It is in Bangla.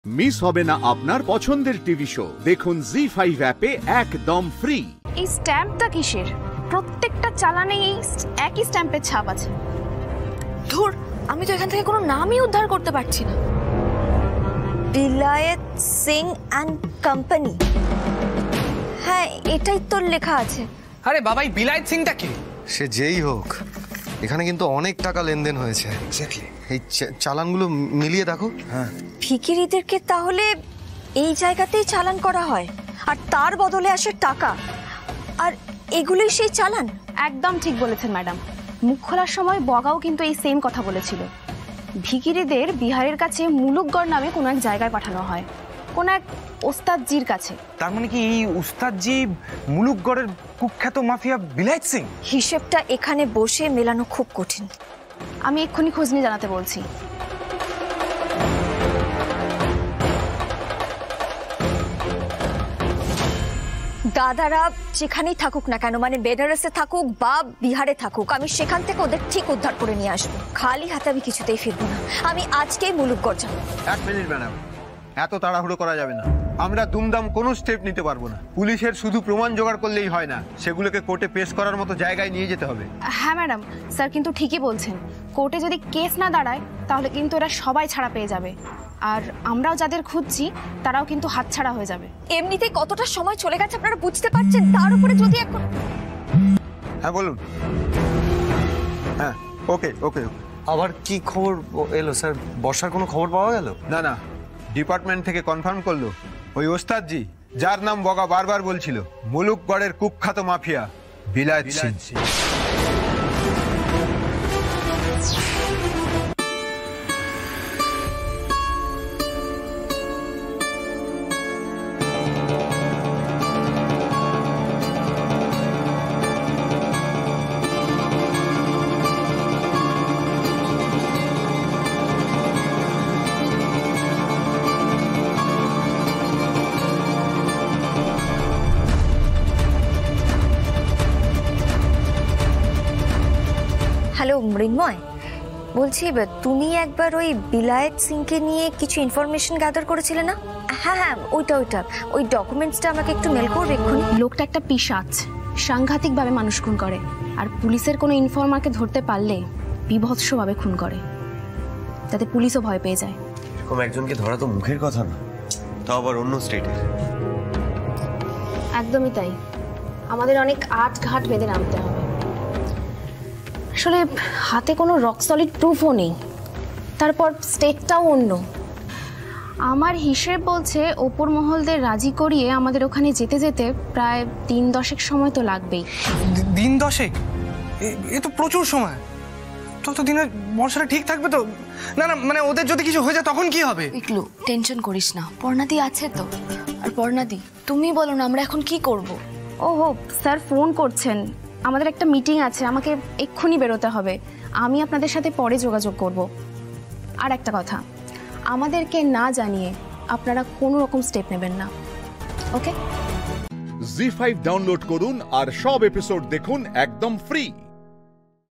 মিস হবে না আপনার পছন্দের টিভি শো। দেখুন জি5 অ্যাপে একদম ফ্রি। এই স্ট্যাম্পটা কিসের? প্রত্যেকটা চালানে এই একই স্ট্যাম্পের ছাপ আছে। ধুর, আমি তো এখান থেকে কোনো নামই উদ্ধার করতে পারছি না। বিলায়েত সিং অ্যান্ড কোম্পানি, হ্যাঁ এটাই তো লেখা আছে। আরে বাবা, এই বিলায়েত সিংটা কি? সে যেই হোক, এখানে কিন্তু অনেক টাকা লেনদেন হয়েছে। এই চালানগুলো মিলিয়ে দেখো। হ্যাঁ, ভিখিরিদেরকে তাহলে এই জায়গাতেই চালান করা হয়, আর তার বদলে আসে টাকা, আর এগুলোই সেই চালান। একদম ঠিক বলেছেন ম্যাডাম। মুখ খোলার সময় বগাও কিন্তু এই সেম কথা বলেছিল। ভিখিরিদের বিহারের কাছে মুলুকগড় নামে কোনো এক জায়গায় পাঠানো হয়, কোনো এক ওস্তাদজির কাছে। তার মানে কি এই উস্তাদজি মুলুকগড়ের কুখ্যাত মাফিয়া বিলায়েত সিং? হিসেবটা এখানে বসে মেলানো খুব কঠিন। আমি এক্ষুনি খোঁজ নিয়ে জানাতে বলছি। দাদারা যেখানেই থাকুক না কেন, মানে বেনারসে থাকুক বা বিহারে থাকুক, আমি সেখান থেকে ওদের ঠিক উদ্ধার করে নিয়ে আসবো। খালি হাতে আমি কিছুতেই ফিরবো না। আমি আজকেই মুলুকগড় যাবো। এক মিনিট ম্যাডাম, এত তাড়াহুড়ো করা যাবে না। আমরা দুমদাম কোনো স্টেপ নিতে পারবো না। পুলিশের শুধু প্রমাণ জোগাড় করলেই হয় না, সেগুলোকে কোর্টে পেশ করার মতো জায়গায় নিয়ে যেতে হবে। হ্যাঁ ম্যাডাম, স্যার কিন্তু ঠিকই বলছেন। কোর্টে যদি কেস না দাঁড়ায় তাহলে কিন্তু এরা সবাই ছাড়া পেয়ে যাবে, আর আমরাও যাদের খুঁজছি তারাও কিন্তু হাতছাড়া হয়ে যাবে। এমনিতেই কতটা সময় চলে গেছে আপনারা বুঝতে পারছেন, তার উপরে যদি এখন। হ্যাঁ বলুন। হ্যাঁ, ওকে ওকে। আবার কি খবর এলো স্যার? বর্ষার কোনো খবর পাওয়া গেল? না না, ডিপার্টমেন্ট থেকে কনফার্ম করলো ওই ওস্তাদজি, যার নাম বগা বারবার বলছিল, মুলুকগড়ের কুখ্যাত মাফিয়া বিলায়েত সিং। হ্যালো মৃন্ময়, বলছি তুমি একবার ওই বিলায়েত সিংকে নিয়ে কিছু ইনফরমেশন গ্যাদার করেছিলে না? হ্যাঁ হ্যাঁ, ওইটা ওই ডকুমেন্টসটা আমাকে একটু মেল করবে এক্ষুনি। লোকটা একটা পিশাচ, সাংঘাতিকভাবে মানুষ খুন করে, আর পুলিশের কোনো ইনফর্মারকে ধরতে পারলে বিভৎসভাবে খুন করে, যাতে পুলিশও ভয় পেয়ে যায়। এরকম একজনকে ধরা তো মুখের কথা না, তাও আবার অন্য স্টেটের। একদমই তাই, আমাদের অনেক আট ঘাট বেঁধে নামতে হবে। আসলে হাতে কোনো রক সলিড প্রুফও নেই, তারপর স্টেটটাও অন্য। আমার হিসেব বলছে ওপর মহলদের রাজি করিয়ে আমাদের ওখানে যেতে যেতে প্রায় 3-10 সময় তো লাগবেই। দিন 10? এ তো প্রচুর সময়। ততদিনে বর্ষাটা ঠিক থাকবে তো? না না, মানে ওদের যদি কিছু হয়ে যায় তখন কি হবে? ইকলু, টেনশন করিস না, পর্ণাদি আছে তো। আর পর্ণাদি, তুমি বলো না আমরা এখন কি করব? ওহো, স্যার ফোন করছেন, আমাদের একটা মিটিং আছে, আমাকে এক্ষুনি বেরোতে হবে। আমি আপনাদের সাথে পরে যোগাযোগ করব। আর একটা কথা, আমাদেরকে না জানিয়ে আপনারা কোনো রকম স্টেপ নেবেন না, ওকে? জি5 ডাউনলোড করুন আর সব এপিসোড দেখুন একদম ফ্রি।